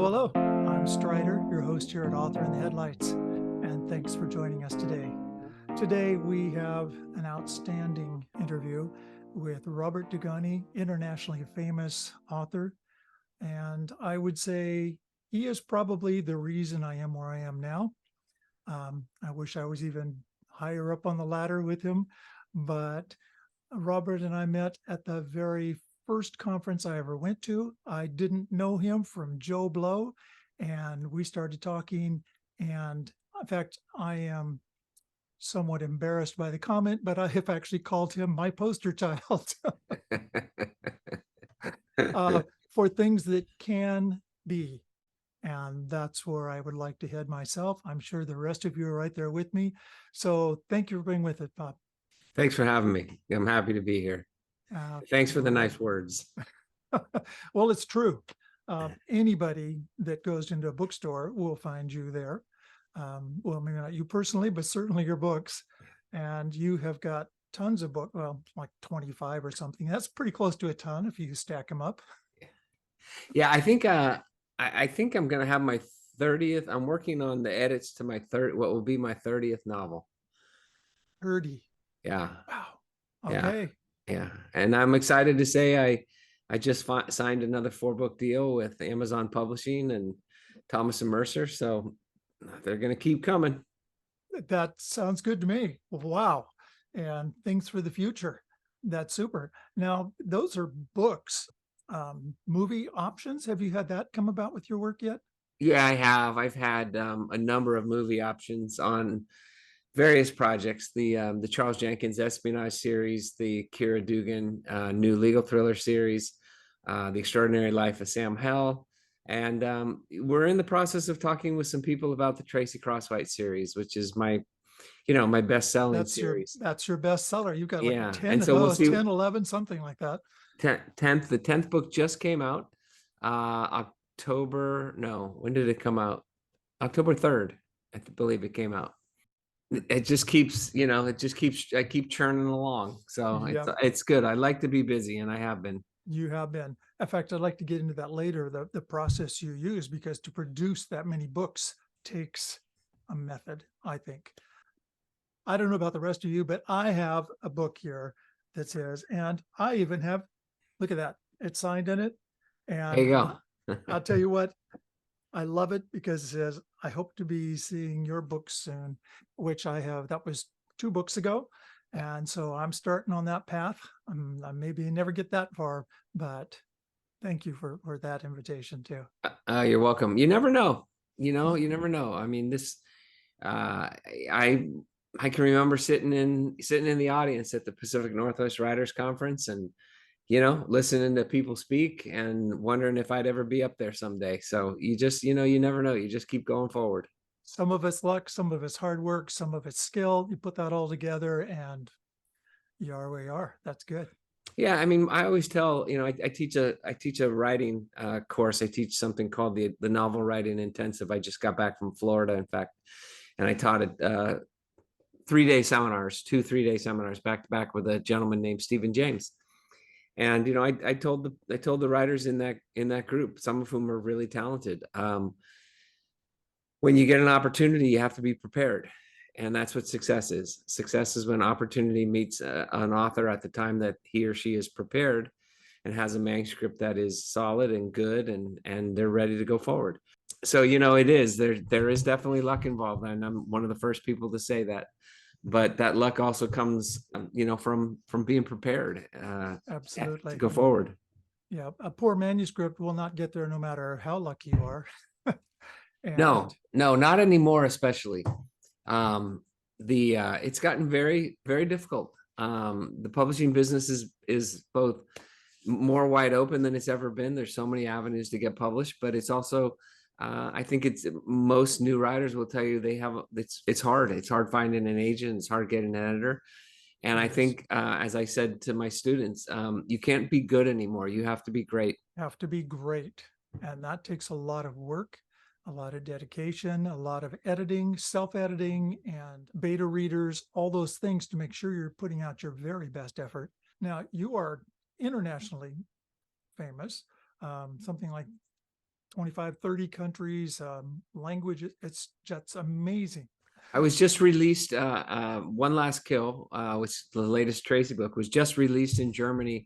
Hello. I'm Strider, your host here at Author in the Headlights, and thanks for joining us today. Today we have an outstanding interview with Robert Dugoni, internationally famous author, and I would say he is probably the reason I am where I am now. I wish I was even higher up on the ladder with him, but Robert and I met at the very first conference I ever went to. I didn't know him from Joe Blow, and we started talking. And in fact, I am somewhat embarrassed by the comment, but I have actually called him my poster child for things that can be. And that's where I would like to head myself. I'm sure the rest of you are right there with me. So thank you for being with it, Bob. Thanks for having me. I'm happy to be here. Thanks for the nice words. Well, it's true. Anybody that goes into a bookstore will find you there. Well, maybe not you personally, but certainly your books. And you have got tons of books, well, like 25 or something. That's pretty close to a ton if you stack them up. Yeah, I think I'm gonna have my 30th. I'm working on the edits to my what will be my 30th novel. 30. Yeah. Wow. Yeah. Okay. Yeah. And I'm excited to say I just signed another 4-book deal with Amazon Publishing and Thomas and Mercer. So they're gonna keep coming. That sounds good to me. Wow. And things for the future. That's super. Now, those are books. Movie options. Have you had that come about with your work yet? Yeah, I have. I've had a number of movie options on various projects. The Charles Jenkins Espionage series, the Keera Duggan new legal thriller series, The Extraordinary Life of Sam Hell. And we're in the process of talking with some people about the Tracey Crosswhite series, which is my best-selling series. That's your bestseller. You've got like 10 and of so we'll those, see. 10, 11, something like that. The 10th book just came out. When did it come out? October 3rd, I believe it came out. It just keeps, I keep churning along. So it's good. I like to be busy, and I have been. You have been. In fact, I'd like to get into that later, the process you use, because to produce that many books takes a method, I think. I don't know about the rest of you, but I have a book here that says, and I even have, look at that, it's signed in it. And there you go. I'll tell you what, I love it because it says, I hope to be seeing your book soon, which I have. That was 2 books ago. And so I'm starting on that path. I maybe never get that far, but thank you for that invitation too. You're welcome. You never know. You never know. I mean, I can remember sitting in the audience at the Pacific Northwest Writers Conference and, listening to people speak and wondering if I'd ever be up there someday. So you just, you never know. You just keep going forward. Some of it's luck, some of it's hard work, some of it's skill. You put that all together and you are where you are. That's good. Yeah, I mean, I always tell, I teach a writing course. I teach something called the Novel Writing Intensive. I just got back from Florida, in fact, and I taught it 3-day seminars, 2 3-day seminars back to back with a gentleman named Stephen James. And I told the writers in that group, some of whom are really talented, when you get an opportunity, you have to be prepared. And that's what success is. Success is when opportunity meets an author at the time that he or she is prepared and has a manuscript that is solid and good, and they're ready to go forward. So, it is, there is definitely luck involved. And I'm one of the first people to say that. But that luck also comes, from being prepared. Absolutely. To go forward. Yeah, a poor manuscript will not get there no matter how lucky you are. No, not anymore, especially. It's gotten very, very difficult. The publishing business is both more wide open than it's ever been. There's so many avenues to get published, but it's also, I think most new writers will tell you it's hard. It's hard finding an agent. It's hard getting an editor. And I think, as I said to my students, you can't be good anymore. You have to be great. Have to be great. And that takes a lot of work, a lot of dedication, a lot of editing, self-editing, and beta readers, all those things to make sure you're putting out your very best effort. Now, you are internationally famous, something like 25, 30 countries, language. It's just amazing. I was just released, One Last Kill, which the latest Tracey book, was just released in Germany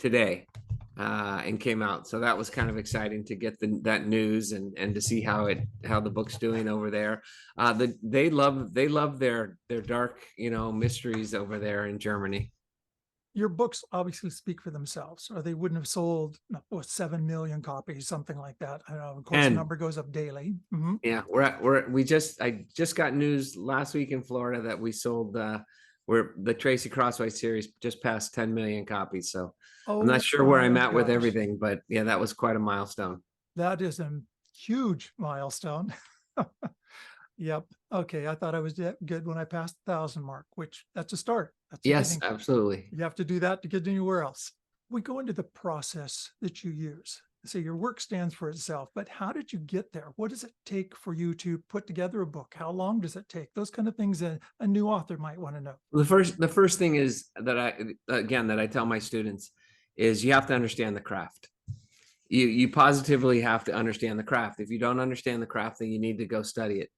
today, and came out. So that was kind of exciting to get that news and to see how the book's doing over there. They love their dark, mysteries over there in Germany. Your books obviously speak for themselves, or they wouldn't have sold 7 million copies, something like that. I don't know. Of course, the number goes up daily. Yeah, I just got news last week in Florida that we sold the Tracey Crosswhite series just passed 10 million copies. So I'm not sure where I'm at with everything, but yeah, that was quite a milestone. That is a huge milestone. Yep. Okay. I thought I was good when I passed the 1,000 mark, which that's a start. That's a Yes, beginning. absolutely. You have to do that to get anywhere else. We go into the process that you use. So your work stands for itself, but how did you get there? What does it take for you to put together a book? How long does it take? Those kind of things that a new author might want to know. The first thing is that I tell my students is you have to understand the craft. You positively have to understand the craft. If you don't understand the craft, then you need to go study it.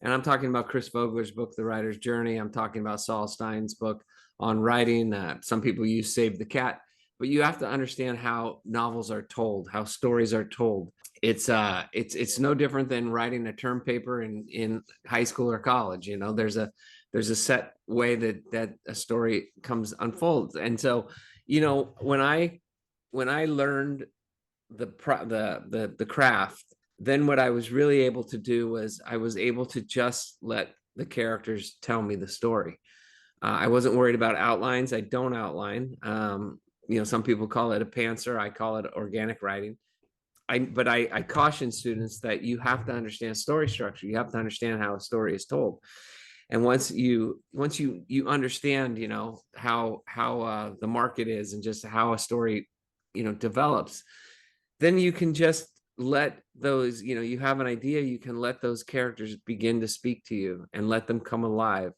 And I'm talking about Chris Vogler's book, The Writer's Journey. I'm talking about Saul Stein's book on writing. Some people use Save the Cat, but you have to understand how novels are told, how stories are told. It's no different than writing a term paper in high school or college. There's a set way that a story unfolds. And so, when I learned the craft, then what I was really able to do was I was able to just let the characters tell me the story. I wasn't worried about outlines. I don't outline. Some people call it a pantser. I call it organic writing. But I caution students that you have to understand story structure. You have to understand how a story is told. And once you understand, how the market is and just how a story, develops, then you can just let those, you have an idea, you can let those characters begin to speak to you and let them come alive.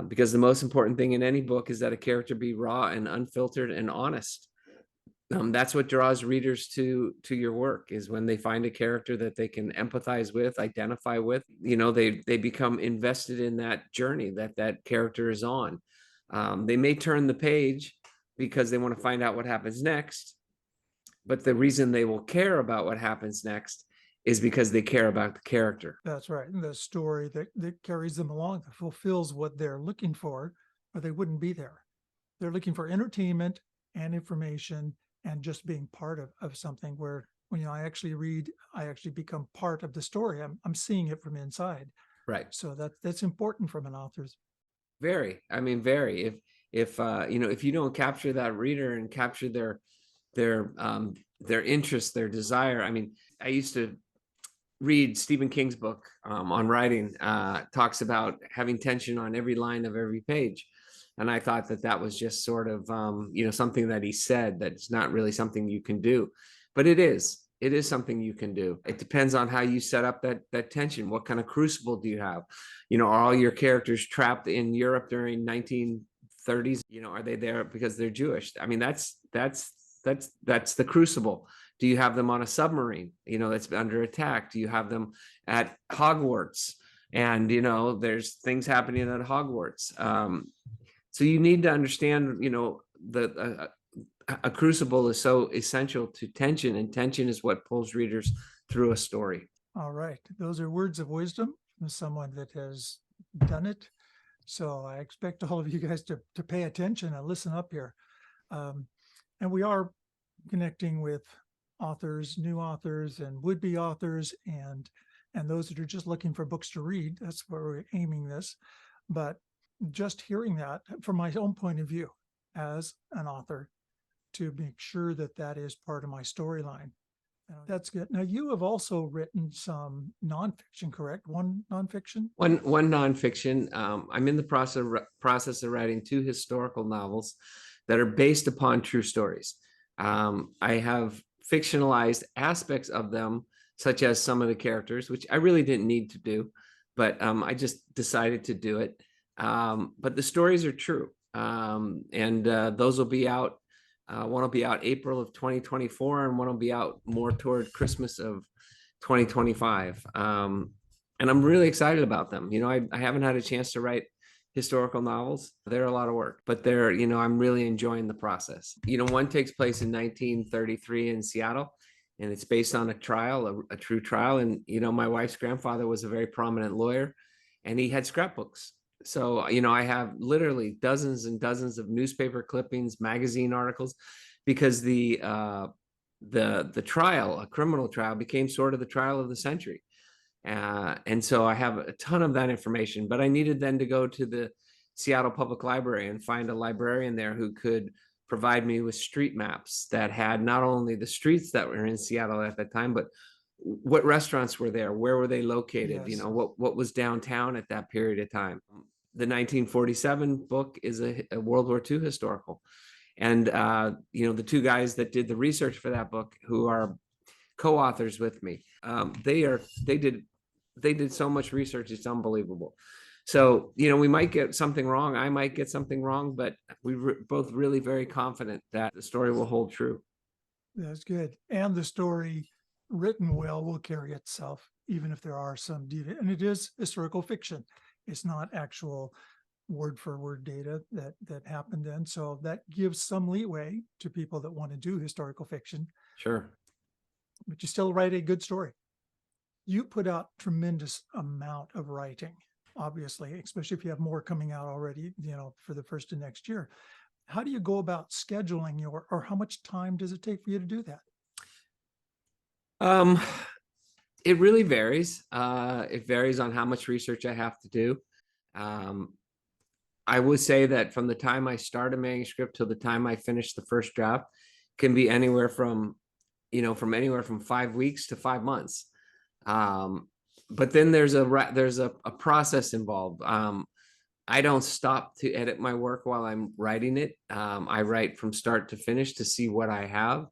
Because the most important thing in any book is that a character be raw and unfiltered and honest. That's what draws readers to your work, is when they find a character that they can empathize with, identify with, they become invested in that journey that character is on. They may turn the page because they want to find out what happens next, but the reason they will care about what happens next is because they care about the character. That's right. And the story that carries them along, that fulfills what they're looking for, or they wouldn't be there. They're looking for entertainment and information and just being part of something where, when I actually read, I actually become part of the story. I'm seeing it from inside. Right. So that's important from an author's. Very. I mean, very. If you don't capture that reader and capture their interest, their desire. I mean, I used to read Stephen King's book on writing, talks about having tension on every line of every page. And I thought that was just sort of, something that he said that's not really something you can do, but it is something you can do. It depends on how you set up that tension. What kind of crucible do you have? Are all your characters trapped in Europe during 1930s? Are they there because they're Jewish? I mean, that's the crucible. Do you have them on a submarine, that's under attack? Do you have them at Hogwarts? And, there's things happening at Hogwarts. So you need to understand, a crucible is so essential to tension, and tension is what pulls readers through a story. All right. Those are words of wisdom from someone that has done it. So I expect all of you guys to pay attention and listen up here. And we are connecting with authors, new authors, and would-be authors, and those that are just looking for books to read. That's where we're aiming this. But just hearing that from my own point of view as an author, to make sure that is part of my storyline. That's good. Now, you have also written some nonfiction, correct? One nonfiction? One nonfiction. I'm in the process of writing 2 historical novels that are based upon true stories. I have fictionalized aspects of them, such as some of the characters, which I really didn't need to do, but I just decided to do it. But the stories are true. And those will be out. One will be out April of 2024, and one will be out more toward Christmas of 2025. And I'm really excited about them. I haven't had a chance to write historical novels. They're a lot of work, but I'm really enjoying the process. One takes place in 1933 in Seattle, and it's based on a trial, a true trial. And, my wife's grandfather was a very prominent lawyer, and he had scrapbooks. So, I have literally dozens and dozens of newspaper clippings, magazine articles, because the trial, a criminal trial, became sort of the trial of the century. And so I have a ton of that information, but I needed then to go to the Seattle Public Library and find a librarian there who could provide me with street maps that had not only the streets that were in Seattle at that time, but what restaurants were there, where were they located, Yes. what was downtown at that period of time. The 1947 book is a World War II historical. And, the two guys that did the research for that book, who are co-authors with me, they did so much research, it's unbelievable. So, we might get something wrong. I might get something wrong, but we're both really very confident that the story will hold true. That's good. And the story written well will carry itself, even if there are some and it is historical fiction. It's not actual word for word data that happened then. So that gives some leeway to people that want to do historical fiction. Sure. But you still write a good story. You put out tremendous amount of writing, obviously, especially if you have more coming out already, for the first of next year. How do you go about scheduling or how much time does it take for you to do that? It really varies. It varies on how much research I have to do. I would say that from the time I start a manuscript till the time I finish the first draft can be anywhere from 5 weeks to 5 months. But then there's a process involved. I don't stop to edit my work while I'm writing it. I write from start to finish to see what I have.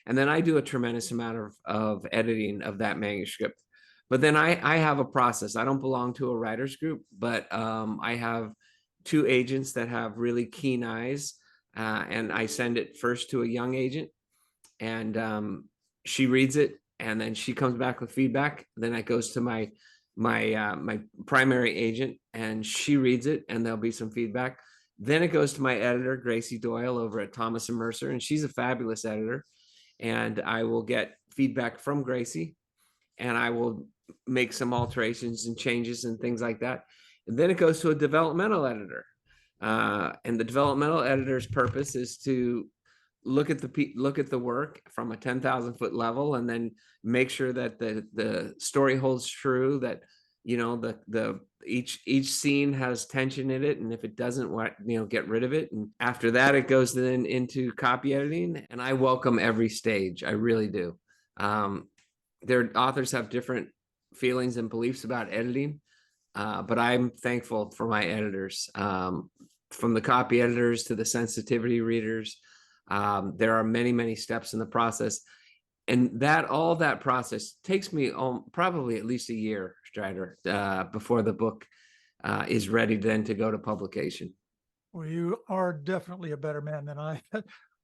And then I do a tremendous amount of editing of that manuscript. But then I have a process. I don't belong to a writer's group, but I have 2 agents that have really keen eyes. And I send it first to a young agent, and she reads it, and then she comes back with feedback. Then it goes to my primary agent, and she reads it, and there'll be some feedback. Then it goes to my editor, Gracie Doyle, over at Thomas and Mercer, and she's a fabulous editor. And I will get feedback from Gracie, and I will make some alterations and changes and things like that. And then it goes to a developmental editor. And the developmental editor's purpose is to look at the work from a 10,000-foot level, and then make sure that the story holds true, that each scene has tension in it, and if it doesn't, get rid of it. And after that, it goes then into copy editing, and I welcome every stage. I really do. Their authors have different feelings and beliefs about editing, but I'm thankful for my editors, from the copy editors to the sensitivity readers. There are many, many steps in the process, and all that process takes me probably at least a year, Strider, before the book is ready then to go to publication. Well, you are definitely a better man than I.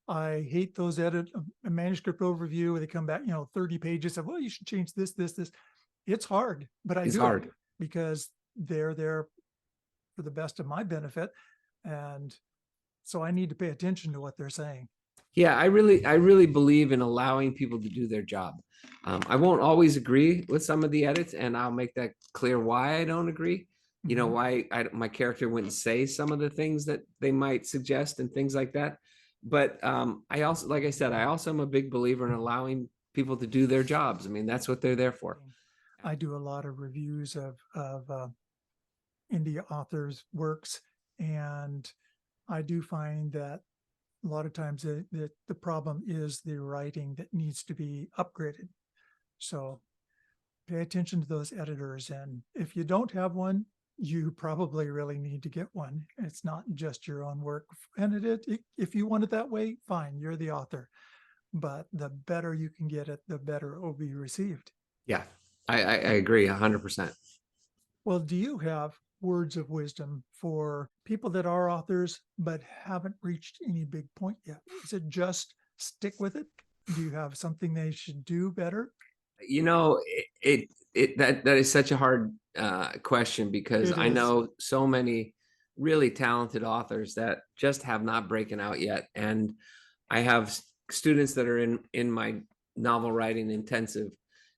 I hate those a manuscript overview where they come back, 30 pages of, well, you should change this. It's hard, but I do it because they're there for the best of my benefit. And so I need to pay attention to what they're saying. Yeah, I really believe in allowing people to do their job. I won't always agree with some of the edits, and I'll make that clear why I don't agree. Why my character wouldn't say some of the things that they might suggest and things like that. But I also, like I said, I also am a big believer in allowing people to do their jobs. I mean, that's what they're there for. I do a lot of reviews of indie authors' works, and I do find that a lot of times the problem is the writing that needs to be upgraded. So pay attention to those editors. And if you don't have one, you probably really need to get one. It's not just your own work. And if you want it that way, fine, you're the author. But the better you can get it, the better it will be received. Yeah, I agree 100%. Well, do you have words of wisdom for people that are authors but haven't reached any big point yet? Is it just stick with it? Do you have something they should do better? You know, that is such a hard question, because It I is. know so many really talented authors that just have not broken out yet. And I have students that are in my novel writing intensive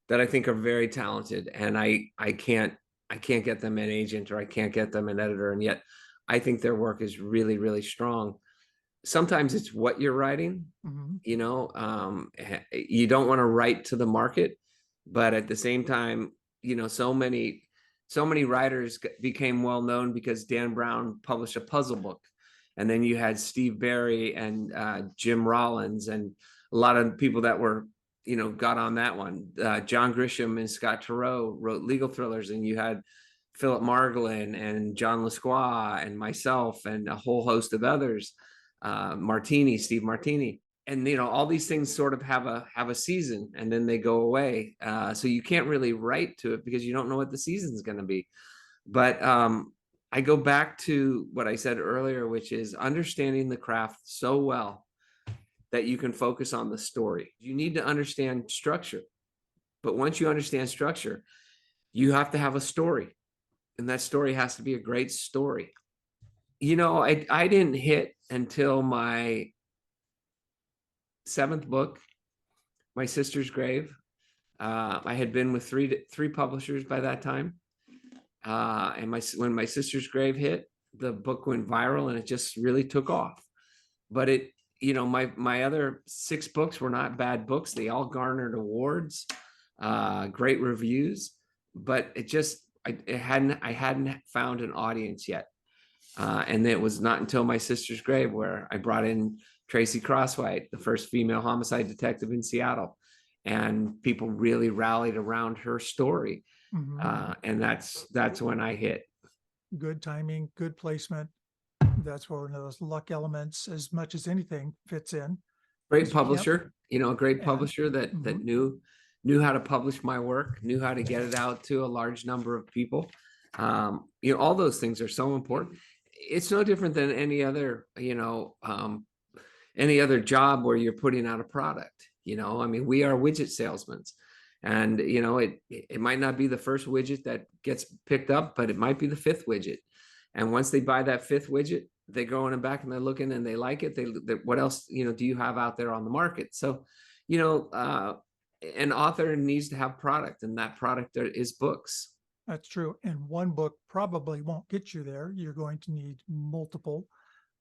that I think are very talented, and I can't get them an agent, or I can't get them an editor, and yet I think their work is really, really strong. Sometimes it's what you're writing, Mhm. you don't want to write to the market, but at the same time, so many writers became well known because Dan Brown published a puzzle book, and then you had Steve Berry and Jim Rollins, and a lot of people that were got on that one. John Grisham and Scott Turow wrote legal thrillers, and you had Philip Margolin and John Lasqua and myself and a whole host of others, Steve Martini. And all these things sort of have a season, and then they go away. So you can't really write to it because you don't know what the season's going to be. But I go back to what I said earlier, which is understanding the craft so well that you can focus on the story. You need to understand structure, but once you understand structure, you have to have a story, and that story has to be a great story. I didn't hit until my 7th book, My Sister's Grave. I had been with three publishers by that time, and when My Sister's Grave hit, the book went viral, and it just really took off. But my other 6 books were not bad books. They all garnered awards, great reviews, but I hadn't found an audience yet. And it was not until My Sister's Grave where I brought in Tracey Crosswhite, the first female homicide detective in Seattle, and people really rallied around her story. And that's when I hit. Good timing, good placement. That's one of those luck elements, as much as anything, fits in. Great publisher, a great And- publisher that knew how to publish my work, knew how to get it out to a large number of people. All those things are so important. It's no different than any other job where you're putting out a product. I mean, we are widget salesmen, and it might not be the first widget that gets picked up, but it might be the 5th widget. And once they buy that 5th widget, they go in and back and they're looking and they like it. They what else do you have out there on the market? So an author needs to have product, and that product is books. That's true. And one book probably won't get you there. You're going to need multiple,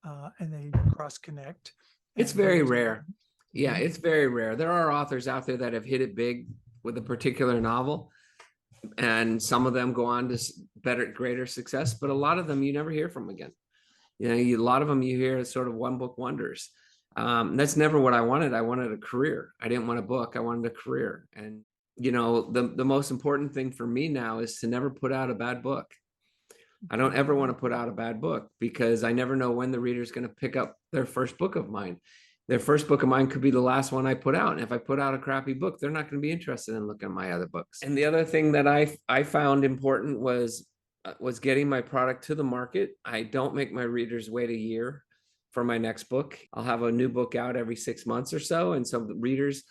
and they cross connect. It's very rare. Yeah, it's very rare. There are authors out there that have hit it big with a particular novel, and some of them go on to greater success, but a lot of them you never hear from again. A lot of them you hear as sort of one book wonders. That's never what I wanted. I wanted a career. I didn't want a book. I wanted a career. And the most important thing for me now is to never put out a bad book. I don't ever want to put out a bad book, because I never know when the reader's going to pick up their first book of mine. Their first book of mine could be the last one I put out. And if I put out a crappy book, they're not going to be interested in looking at my other books. And the other thing that I found important was getting my product to the market. I don't make my readers wait a year for my next book. I'll have a new book out every 6 months or so. And so the readers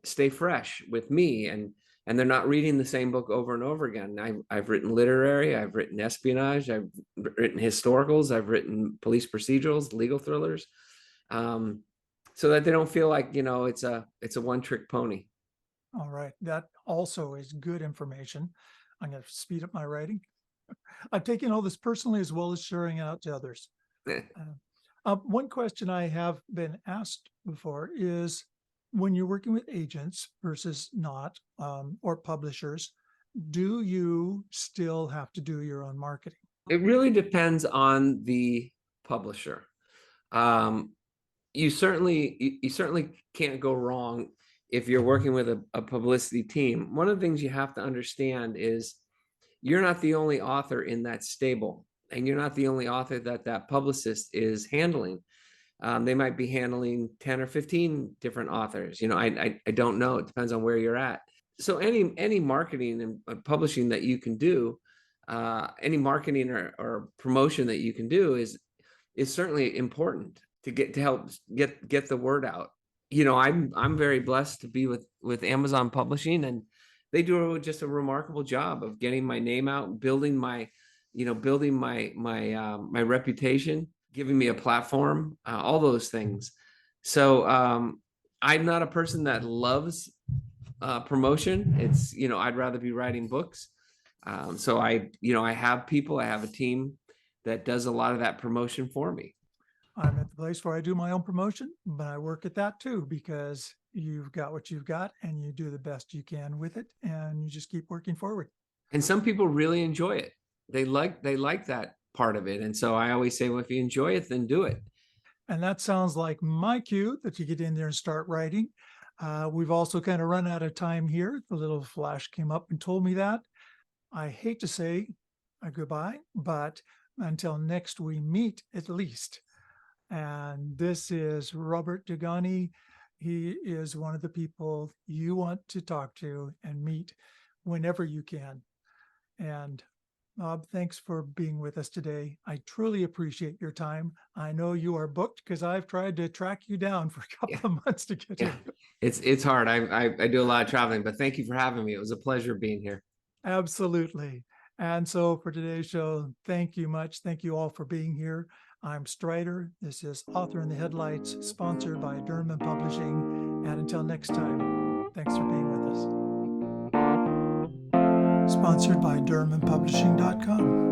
stay fresh with me, and they're not reading the same book over and over again. I've written literary, I've written espionage, I've written historicals, I've written police procedurals, legal thrillers, so that they don't feel like, it's a one-trick pony. All right. That also is good information. I'm going to speed up my writing. I'm taking all this personally, as well as sharing it out to others. One question I have been asked before is, when you're working with agents versus not, or publishers, do you still have to do your own marketing? It really depends on the publisher. You certainly can't go wrong if you're working with a publicity team. One of the things you have to understand is you're not the only author in that stable, and you're not the only author that publicist is handling. They might be handling 10 or 15 different authors. I don't know. It depends on where you're at. So any marketing and publishing that you can do, any marketing or promotion that you can do is certainly important to help get the word out. I'm very blessed to be with Amazon Publishing, and they do just a remarkable job of getting my name out, building my my reputation, giving me a platform, all those things. So I'm not a person that loves promotion. It's, I'd rather be writing books. So I have people, I have a team that does a lot of that promotion for me. I'm at the place where I do my own promotion, but I work at that too, because you've got what you've got and you do the best you can with it, and you just keep working forward. And some people really enjoy it. They like that part of it. And so I always say, well, if you enjoy it, then do it. And that sounds like my cue that you get in there and start writing. We've also kind of run out of time here. The little flash came up and told me that. I hate to say goodbye, but until next we meet at least. And this is Robert Dugoni. He is one of the people you want to talk to and meet whenever you can. And Bob, thanks for being with us today. I truly appreciate your time. I know you are booked because I've tried to track you down for a couple of months to get here. It's hard. I do a lot of traveling, but thank you for having me. It was a pleasure being here. Absolutely. And so for today's show, thank you much. Thank you all for being here. I'm Strider. This is Author in the Headlights, sponsored by Durham Publishing. And until next time, thanks for being with us. Sponsored by DurhamPublishing.com.